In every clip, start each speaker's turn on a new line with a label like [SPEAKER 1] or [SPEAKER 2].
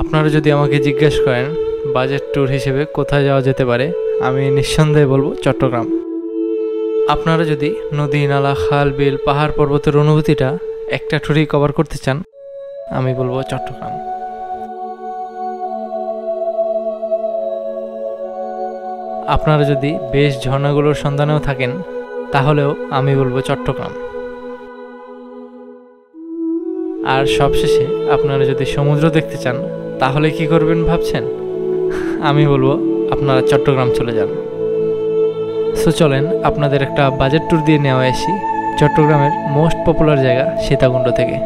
[SPEAKER 1] আপনারা যদি আমাকে জিজ্ঞেস করেন বাজেট ট্যুর হিসেবে কোথায় যাওয়া যেতে পারে, আমি নিঃসন্দেহে বলবো চট্টগ্রাম। আপনারা যদি নদী, নালা, খাল, বিল, পাহাড়, পর্বতের অনুভূতিটা একটা ট্যুরেই কভার করতে চান, আমি বলবো চট্টগ্রাম। আপনারা যদি বেশ ঝর্ণাগুলোর সন্ধানেও থাকেন, তাহলেও আমি বলবো চট্টগ্রাম। আর সবশেষে আপনারা যদি সমুদ্র দেখতে চান, তাহলে কি করবেন ভাবছেন? আমি বলবো আপনারা চট্টগ্রাম চলে যান। সো চলেন আপনাদের একটা বাজেট ট্যুর দিয়ে নেওয়া আসি চট্টগ্রামের মোস্ট পপুলার জায়গা সীতাকুণ্ড থেকে।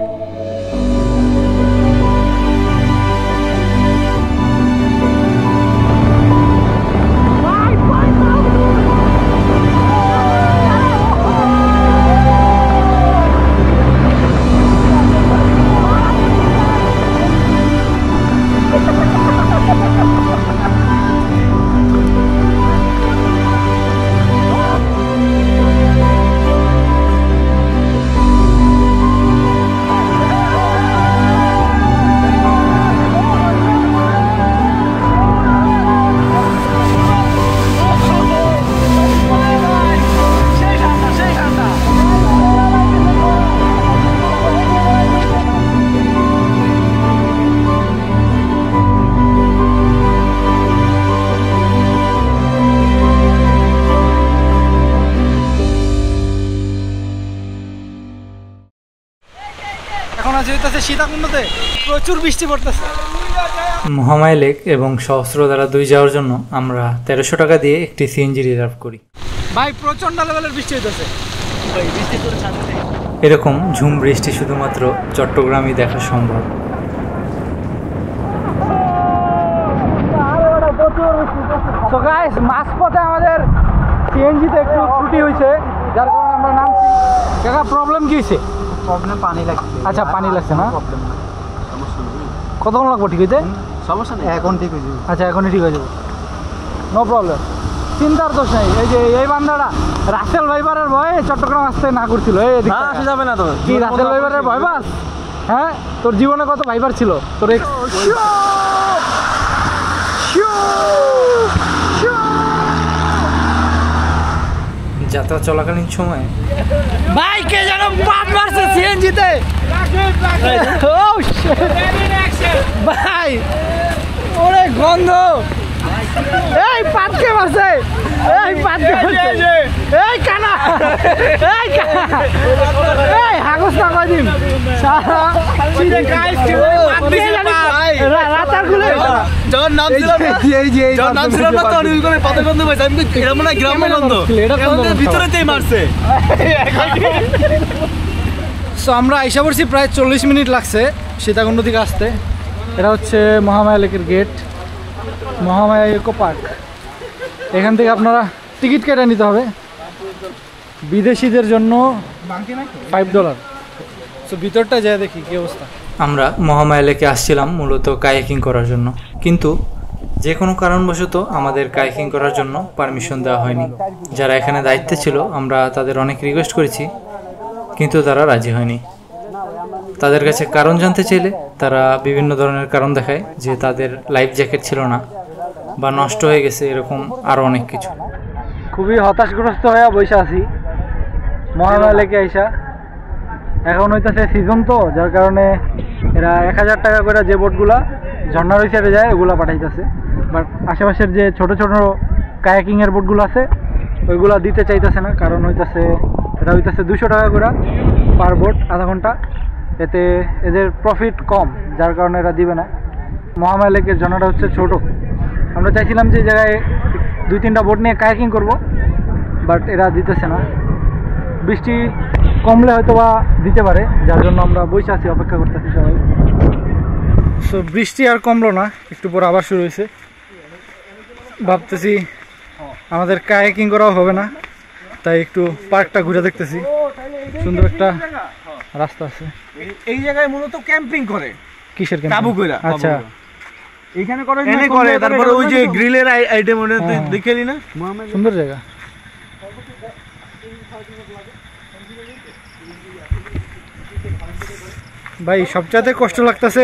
[SPEAKER 2] এখন আছে সীতাকুণ্ডতে প্রচুর বৃষ্টি পড়তেছে।
[SPEAKER 1] মহামায়া লেক এবং সহস্রধারা 2 যাওয়ার জন্য আমরা 1300 টাকা দিয়ে একটি সিএনজি রিজার্ভ করি।
[SPEAKER 2] ভাই প্রচন্ড লেভেলের বৃষ্টি হইতেছে।
[SPEAKER 1] এরকম ঝুম বৃষ্টি শুধুমাত্র চট্টগ্রামই দেখা সম্ভব।
[SPEAKER 2] সো গাইস, মাঝপথে আমাদের সিএনজিতে একটু ত্রুটি হয়েছে, যার কারণে আমরা নামছি। কাকা, প্রবলেম কি হয়েছে?
[SPEAKER 3] প্রবলেম পানি লাগছে।
[SPEAKER 2] আচ্ছা, পানি লাগছে না?
[SPEAKER 3] প্রবলেম না, সমস্যা নেই।
[SPEAKER 2] কতক্ষণ লাগবে ঠিক হইতে?
[SPEAKER 3] সমস্যা নেই, এখন ঠিক হয়ে যাবে।
[SPEAKER 2] আচ্ছা, এখনই ঠিক হয়ে যাবে, নো প্রবলেম, চিন্তার দোষ নেই। এই যে এই বান্দাটা রাসেল ভাইবারের ভয়ে চট্টগ্রাম আসতে না করছিল। এই
[SPEAKER 3] আসা যাবে না তো
[SPEAKER 2] কি রাসেল ভাইবারের ভয় পাস? হ্যাঁ, তোর জীবনে কত ভাইবার ছিল তোর?
[SPEAKER 1] যাত্রা চলাকালীন সময়ে
[SPEAKER 2] বাইকে যেন পাট মারছে সিএনজিতে। ভাই, ওরে গন্ধ! এই পাটকে মারছে, এই পাটকে মারছে, এই কানা, এই কানা, এই হাগস না কয়দিন সারা রাতার গুলো
[SPEAKER 3] যখন নাম ছিল না, যখন নাম ছিল না, তখন ওই করে পাতা গন্ধ পাইছে। আমি তো এটা মনে হয় গ্রাম্য গন্ধ, এটা ভিতরেতেই মারছে।
[SPEAKER 2] সো আমরা আইসা পড়ছি, প্রায় 40 মিনিট লাগছে সীতাকুণ্ড থেকে আসতে। এটা হচ্ছে মহামায়া লেকের গেট, মহামায়া ইকো পার্ক। এখান থেকে আপনারা টিকিট কেটে নিতে হবে, বিদেশিদের জন্য $5। সো ভিতরটা যায় দেখি কি অবস্থা।
[SPEAKER 1] আমরা মহামায়া লেকে আসছিলাম মূলত কায়াকিং করার জন্য, কিন্তু যে কোনো কারণবশত আমাদের কায়াকিং করার জন্য পারমিশন দেওয়া হয়নি। যারা এখানে দায়িত্বে ছিল আমরা তাদের অনেক রিকোয়েস্ট করেছি, কিন্তু তারা রাজি হয়নি। তাদের কাছে কারণ জানতে চাইলে তারা বিভিন্ন ধরনের কারণ দেখায়, যে তাদের লাইফ জ্যাকেট ছিল না বা নষ্ট হয়ে গেছে, এরকম আরও অনেক কিছু।
[SPEAKER 2] খুবই হতাশগ্রস্ত হয়ে বসে আছি মহামায়া লেকে আইসা। এখন হইতেছে সিজন তো, যার কারণে এরা 1000 টাকা করে যে বোটগুলা ঝর্ণার ওই সাইডে যায় ওগুলা পাঠাইতেছে, বাট আশেপাশের যে ছোট ছোট কায়াকিংয়ের বোটগুলো আছে ওইগুলা দিতে চাইতেছে না। কারণ হইতেছে এটা হইতেছে 200 টাকা করে পার বোট, আধা ঘন্টা। এতে এদের প্রফিট কম, যার কারণে এরা দিবে না। মহামায়া লেকের ঝর্ণাটা হচ্ছে ছোট। আমরা চাইছিলাম যে জায়গায় 2-3টা বোট নিয়ে কায়াকিং করব, বাট এরা দিতেছে না। বৃষ্টি কমলে হয়তো বা দিতে পারে, যার জন্য আমরা বসে আছি, অপেক্ষা করতেছি সবাই। সো বৃষ্টি আর কমলো না, একটু পর আবার শুরু হয়েছে। ভাবতেছি আমাদের কায়াকিং করাও হবে না, তাই একটু পার্কটা ঘুরে দেখতেছি। সুন্দর একটা রাস্তা আছে।
[SPEAKER 3] এই জায়গায় মূলত ক্যাম্পিং করে।
[SPEAKER 2] কিসের
[SPEAKER 3] তাবু কইরা?
[SPEAKER 2] আচ্ছা,
[SPEAKER 3] এখানে করে, এখানে করে। তারপরে ওই যে গ্রিলের আইটেম ওটা দেখেলি না,
[SPEAKER 2] সুন্দর জায়গা। ভাই সবচাইতে কষ্ট লাগতেছে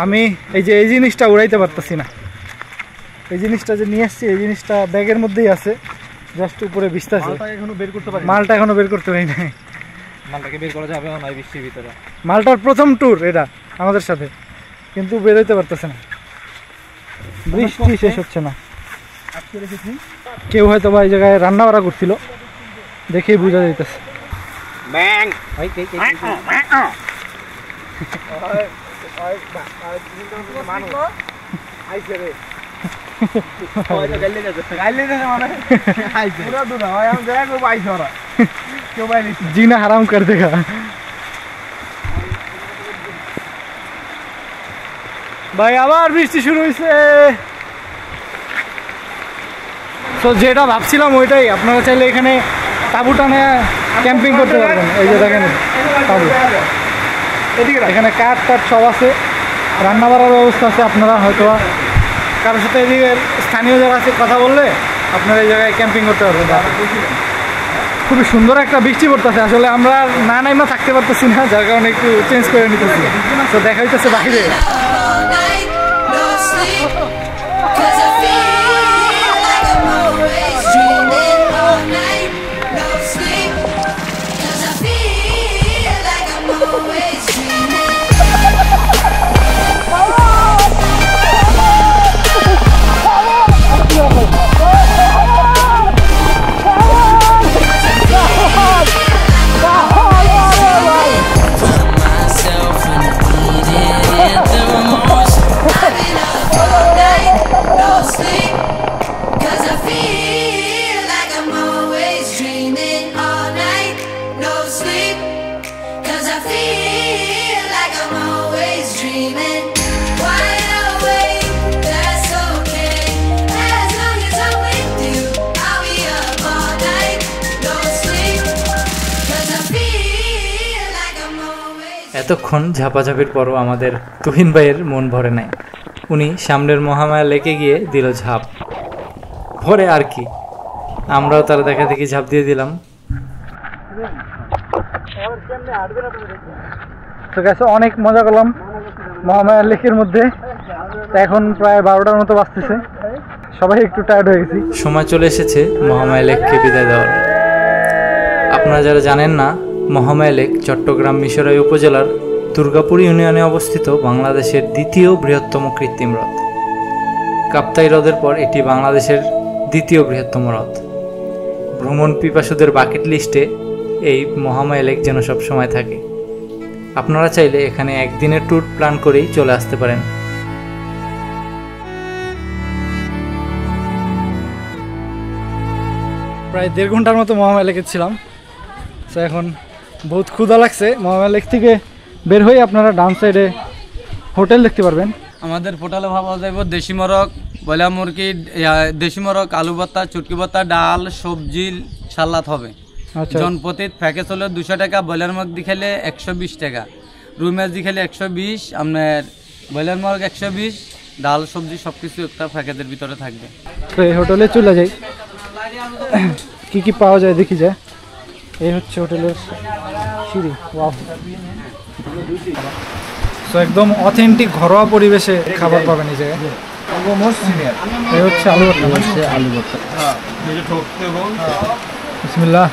[SPEAKER 2] আমি এই যে এই জিনিসটা উড়াইতে পারতেছি না, এই জিনিসটা যে নিয়ে এসছি এই জিনিসটা ব্যাগের মধ্যেই আছে, জাস্ট উপরে ভিজতেছে। মালটা এখনো বের করতে পারি নাই।
[SPEAKER 3] মালটাকে বের করা যাবে না বৃষ্টির ভিতরে।
[SPEAKER 2] মালটার প্রথম ট্যুর এটা আমাদের সাথে, কিন্তু বের হইতে পারতেছে না, বৃষ্টি শেষ হচ্ছে না। কেউ হয়তো বা এই জায়গায় রান্না বাড়া করছিল, দেখেই বোঝা যাইতেছে। जीना हराम कर देगा। ভাই আবার বৃষ্টি শুরু হয়েছে। তো যেটা ভাবছিলাম ওইটাই, আপনারা চাইলে এখানে তাঁবু টানে ক্যাম্পিং করতে পারবেন। এই যে দেখেন তাঁবু, এখানে কাঠ টাট সব আছে, রান্না বাড়ার ব্যবস্থা আছে। আপনারা হয়তো কারোর সাথে এদিকে স্থানীয় যারা আছে কথা বললে আপনারা এই জায়গায় ক্যাম্পিং করতে পারবেন। খুবই সুন্দর একটা বৃষ্টি পড়তেছে, আসলে আমরা না নাইমা থাকতে পারতেছি না, যার কারণে একটু চেঞ্জ করে নিতেছি। তো দেখা হইতেছে বাইরে।
[SPEAKER 1] এতক্ষণ ঝাপাঝাপির পরও আমাদের তুহিন ভাইয়ের মন ভরে নাই। উনি সামনের মহামায়া লেকে গিয়ে দিল ঝাঁপ। ভরে আর কি, আমরাও তার দেখা দেখি ঝাঁপ দিয়ে দিলাম।
[SPEAKER 2] তো গেছে অনেক মজা করলাম মহামায়া লেকের মধ্যে। এখন প্রায় 12টার মতো বাজতেছে, সবাই একটু টায়ার্ড হয়ে গেছি।
[SPEAKER 1] সময় চলে এসেছে মহামায়া লেককে বিদায় দেওয়ার। আপনারা যারা জানেন না, মহামায়া লেক চট্টগ্রাম মিশরাই উপজেলার দুর্গাপুর ইউনিয়নে অবস্থিত বাংলাদেশের দ্বিতীয় বৃহত্তম কৃত্রিম হ্রদ। কাপ্তাই হ্রদের পর এটি বাংলাদেশের দ্বিতীয় বৃহত্তম হ্রদ। ভ্রমণ পিপাসুদের বাকেট লিস্টে এই মহামায়া লেক যেন সবসময় থাকে। আপনারা চাইলে এখানে একদিনের ট্যুর প্ল্যান করেই চলে আসতে পারেন।
[SPEAKER 2] প্রায় 1.5 ঘন্টার মতো মহামায়া লেকে ছিলাম। তো এখন বহুত ক্ষুধা লাগছে। মহামায়া লেক থেকে বের হয়ে আপনারা ডান সাইডে হোটেল দেখতে পারবেন।
[SPEAKER 4] আমাদের হোটেলে ভাবা যাইব দেশি মরক, বয়লা মুরগি, দেশি মরক, আলু ভর্তা, চুটকি ভর্তা, ডাল, সবজি, সালাদ হবে।
[SPEAKER 2] আচ্ছা,
[SPEAKER 4] জনপ্রতি প্যাকেজ হলো 200 টাকা, ব্রয়লার মুরগ দিয়ে খেলে 120 টাকা, রুই মাছ দিয়ে খেলে 120, আপনার ব্রয়লার মুরগ 120, ডাল সবজি সব কিছু একটা প্যাকেজের ভিতরে থাকবে।
[SPEAKER 2] তো এই হোটেলে চলে যাই, কি কি পাওয়া যায় দেখি যায়। এই হচ্ছে হোটেলের সিঁড়ি। ওয়াও, তো একদম অথেন্টিক ঘরোয়া পরিবেশে খাবার পাবেন এই জায়গায়। এই হচ্ছে আলু ভর্তা। বিসমিল্লাহ।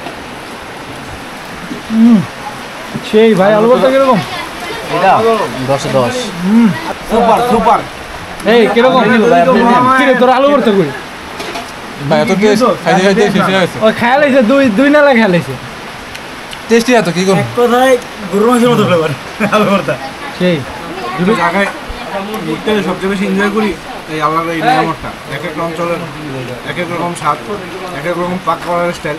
[SPEAKER 2] সেই ভাই আলু ভর্তা কিরকম?
[SPEAKER 4] 10-10
[SPEAKER 3] সুপার সুপার।
[SPEAKER 2] এই কিরকম কিরে তোর আলু ভর্তা কই
[SPEAKER 3] ভাই এত টেস্ট খাইতে খাইতে শেষ হয়ে গেছে।
[SPEAKER 2] ও খেয়ালাইছে দুই নালা খেয়ালাইছে।
[SPEAKER 3] টেস্টি এত কি কোন এক কথায় গরু মাংসের মতো ফ্লেভার আলু ভর্তা।
[SPEAKER 2] সেই
[SPEAKER 3] দুটো জায়গায় ঘুরতে সবচেয়ে বেশি এনজয় করি এই আলাদা এই নিয়ামতটা। এক এক অঞ্চলের এক এক রকম স্বাদ, এক এক রকম পাক করার স্টাইল,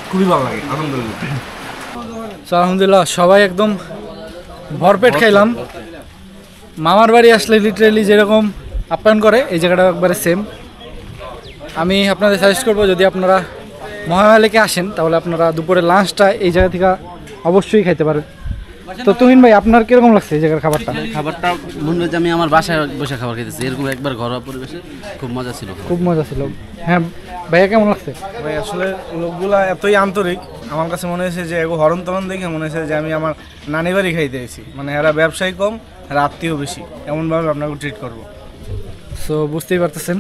[SPEAKER 3] খুবই ভালো লাগে। আলহামদুলিল্লাহ।
[SPEAKER 2] আলহামদুলিল্লাহ সবাই একদম ভরপেট খাইলাম। মামার বাড়ি আসলে লিটারেলি যেরকম আপ্যায়ন করে এই জায়গাটা একবারে সেম। আমি আপনাদের সাজেস্ট করবো, যদি আপনারা মহামায়া লেকে আসেন তাহলে আপনারা দুপুরে লাঞ্চটা এই জায়গা থেকে অবশ্যই খাইতে পারেন। তো তুহিন ভাই আপনার কিরকম লাগছে এই জায়গার খাবারটা?
[SPEAKER 4] খাবারটা মনে হয় আমি আমার বাসায় বসে খাবার খেতেছি, এরকম একবার ঘরোয়া পরিবেশে খুব মজা ছিল।
[SPEAKER 2] খুব মজা ছিল। হ্যাঁ ভাইয়া কেমন লাগছে?
[SPEAKER 3] ভাই আসলে লোকগুলা এতই আন্তরিক, আমার কাছে মনে হয়েছে যে এগো হরণ তরণ দেখে মনে হয়েছে যে আমি আমার নানি বাড়ি খাইতে এসেছি। মানে এরা ব্যবসায়ী কম, এরা আত্মীয় বেশি, এমনভাবে আপনাকে ট্রিট করবো।
[SPEAKER 2] সো বুঝতেই পারতেছেন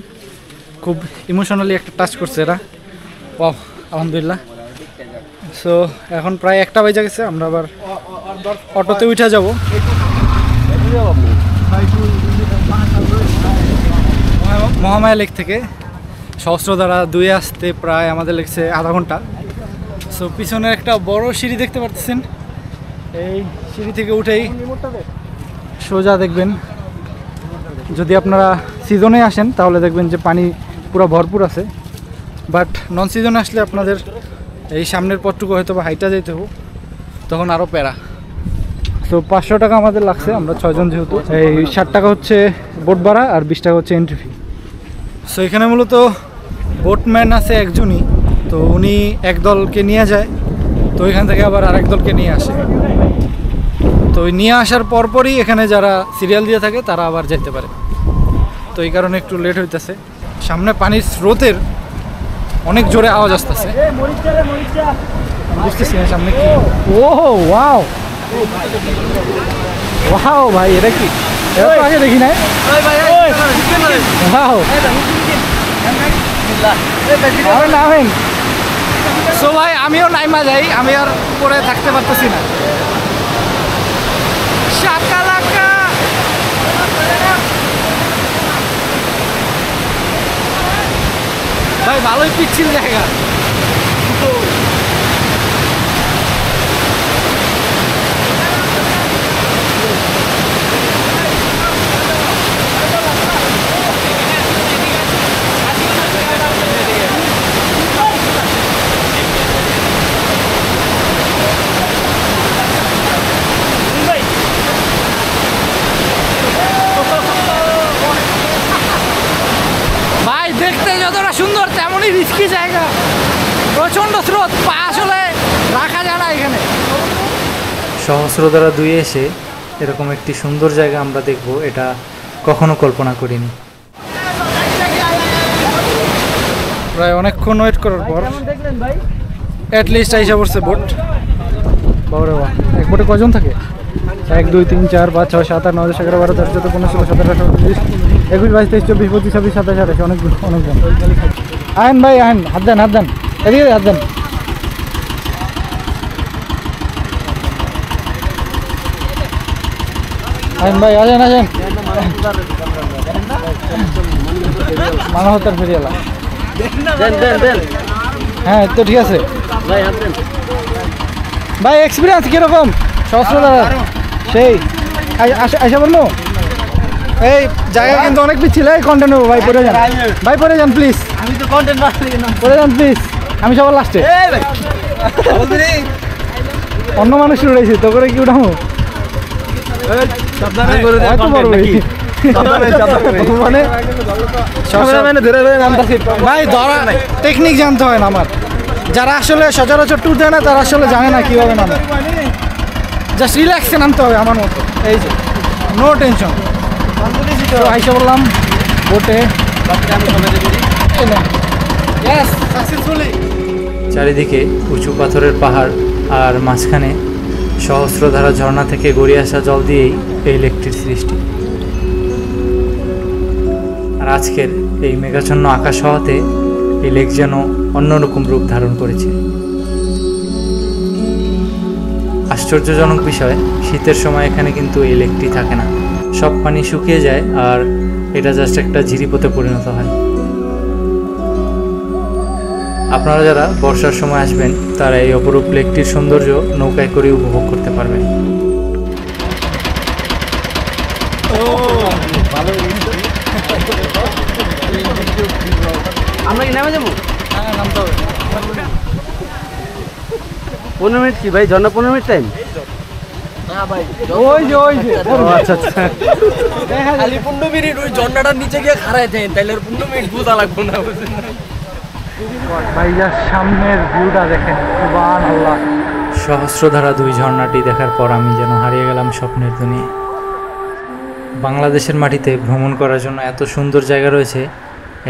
[SPEAKER 2] খুব ইমোশনালি একটা টাচ করছে এরা। ওয়াও, আলহামদুলিল্লাহ। সো এখন প্রায় 1টা বেজে গেছে, আমরা আবার অটোতে উঠে যাব। মহামায়া লেক থেকে সহস্রধারা 2 আসতে প্রায় আমাদের লেগেছে আধা ঘন্টা। সো পিছনে একটা বড় সিঁড়ি দেখতে পারতেছেন, এই সিঁড়ি থেকে উঠেই সোজা দেখবেন, যদি আপনারা সিজনে আসেন তাহলে দেখবেন যে পানি পুরো ভরপুর আছে, বাট নন সিজনে আসলে আপনাদের এই সামনের পথটুকু হয়তো বা হাইটা যেতে হোক, তখন আরও প্যারা। তো 500 টাকা আমাদের লাগছে, আমরা 6 জন যেহেতু। এই 60 টাকা হচ্ছে বোট ভাড়া আর 20 টাকা হচ্ছে এন্ট্রি ফি। সো এখানে মূলত বোটম্যান আছে একজনই, তো উনি এক দলকে নিয়ে যায়, তো এখান থেকে আবার আরেক দলকে নিয়ে আসে। তো ওই নিয়ে আসার পরপরই এখানে যারা সিরিয়াল দিয়ে থাকে তারা আবার যেতে পারে, তো এই কারণে একটু লেট হইতেছে। সামনে পানির স্রোতের অনেক জোরে আওয়াজ আসতেছে, বুঝতেছি না সামনে কি। ও ওয়াও ওয়াও ভাই, এটা কি? এটা তো আগে দেখি নাই। ওয়াও, নামেন। সো ভাই আমিও নাইমা যাই, আমি আর উপরে থাকতে পারতেছি না। শাকালাকা, ভাই ভালোই পিচ্ছিল জায়গা। ভাই দেখতে যতটা সুন্দর তেমনই রিস্কি জায়গা, প্রচণ্ড স্রোত, পা আসলে রাখা যায় না এখানে।
[SPEAKER 1] সহস্রধারা 2 এসে এরকম একটি সুন্দর জায়গা আমরা দেখব, এটা কখনো কল্পনা করিনি।
[SPEAKER 2] প্রায় অনেকক্ষণ ওয়েট করার পর অ্যাটলিস্ট আইসা পড়ছে বোট। বাবারে বাবা, এক বোটে কজন থাকে? 1 2 3 4 5 6 7 8 9 10 11 12 13 14 15 16 17 18 19 20 21 22 23 24 25 26 27 28 অনেকজন। আহেন ভাই আহেন, হাত দেন হাত দেন, এদিকে হাত দেন। আহেন ভাই, আসেন আসেন। মানবতার ফেরিয়ালা, হ্যাঁ তো ঠিক আছে ভাই। এক্সপিরিয়েন্স কিরকম সহস্রধারা? সেই আইসা বলবো, এই জায়গা কিন্তু অনেক পিছিল। এই কন্টেন্ট নেবো ভাই, পড়ে যান ভাই, পড়ে যান প্লিজ। আমি তো কন্টেন্ট পড়ে যান প্লিজ, আমি সবার লাস্টে। অন্য মানুষ উড়াইছি তো করে কি উঠাবো? মানে ভাই ধরা টেকনিক জানতে হয় না আমার, যারা আসলে সচরাচর ট্যুর দেয় না তারা আসলে জানে না কীভাবে নামে। জাস্ট রিল্যাক্সে নামতে হবে আমার মতো, এই যে নো টেনশন। আইসা বললাম বোটে,
[SPEAKER 1] চারিদিকে উঁচু পাথরের পাহাড়, আর মাঝখানে সহস্রধারা ঝর্ণা থেকে গড়িয়ে আসা জল দিয়েই এই লেকটির সৃষ্টি। আর আজকের এই মেঘাচ্ছন্ন আকাশ হওয়াতে এই লেক যেন অন্যরকম রূপ ধারণ করেছে। আশ্চর্যজনক বিষয়, শীতের সময় এখানে কিন্তু এই লেকটি থাকে না, সব পানি শুকিয়ে যায় আর এটা জাস্ট একটা ঝিরিপথে পরিণত হয়। আপনারা যারা বর্ষার সময় আসবেন তারা এই অপরূপ লেকটির সৌন্দর্য নৌকায় করে উপভোগ করতে পারবেন।
[SPEAKER 4] আমরা কি নামে যাবো? নামতে হবে 15 মিনিট। কি ভাই ঝর্ণা 15 মিনিট টাইম?
[SPEAKER 2] ওই যে আচ্ছা আচ্ছা,
[SPEAKER 4] খালি 15 মিনিট ওই ঝর্ণাটার নিচে গিয়ে খাড়ায় দেন, তাইলে 15 মিনিট বোঝা লাগবে না।
[SPEAKER 2] ভাই যা সামনের ভিউটা দেখেন, সুবহানাল্লাহ।
[SPEAKER 1] সহস্রধারা 2 ঝর্ণাটি দেখার পর আমি যেন হারিয়ে গেলাম স্বপ্নের দুনিয়ায়। বাংলাদেশের মাটিতে ভ্রমণ করার জন্য এত সুন্দর জায়গা রয়েছে,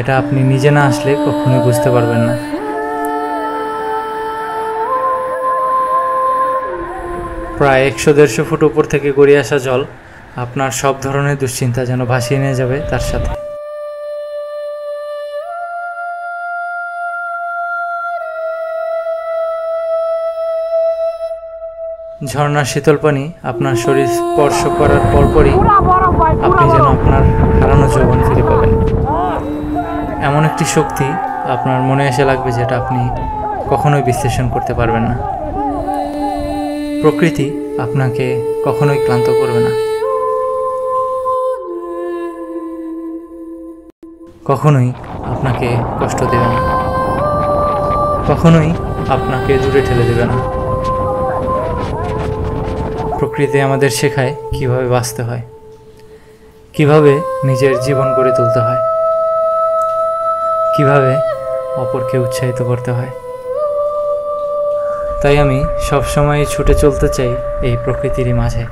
[SPEAKER 1] এটা আপনি নিজে না আসলে কখনোই বুঝতে পারবেন না। প্রায় 100-150 ফুট উপর থেকে গড়িয়ে আসা জল আপনার সব ধরনের দুশ্চিন্তা যেন ভাসিয়ে নিয়ে যাবে তার সাথে। ঝর্ণার শীতল পানি আপনার শরীর স্পর্শ করার পরপরই আপনি যেন আপনার হারানো যৌবন ফিরে পাবেন। এমন একটি শক্তি আপনার মনে এসে লাগবে যেটা আপনি কখনোই বিশ্লেষণ করতে পারবেন না। প্রকৃতি আপনাকে কখনোই ক্লান্ত করবে না, কখনোই আপনাকে কষ্ট দেবে না, কখনোই আপনাকে দূরে ঠেলে দেবে না। প্রকৃতি আমাদের শেখায় কিভাবে বাঁচতে হয়, কিভাবে নিজের জীবন গড়ে তুলতে হয়, কিভাবে অপরকে উৎসাহিত করতে হয়। তাই আমি সবসময় ছুটে চলতে চাই এই প্রকৃতিরই মাঝে।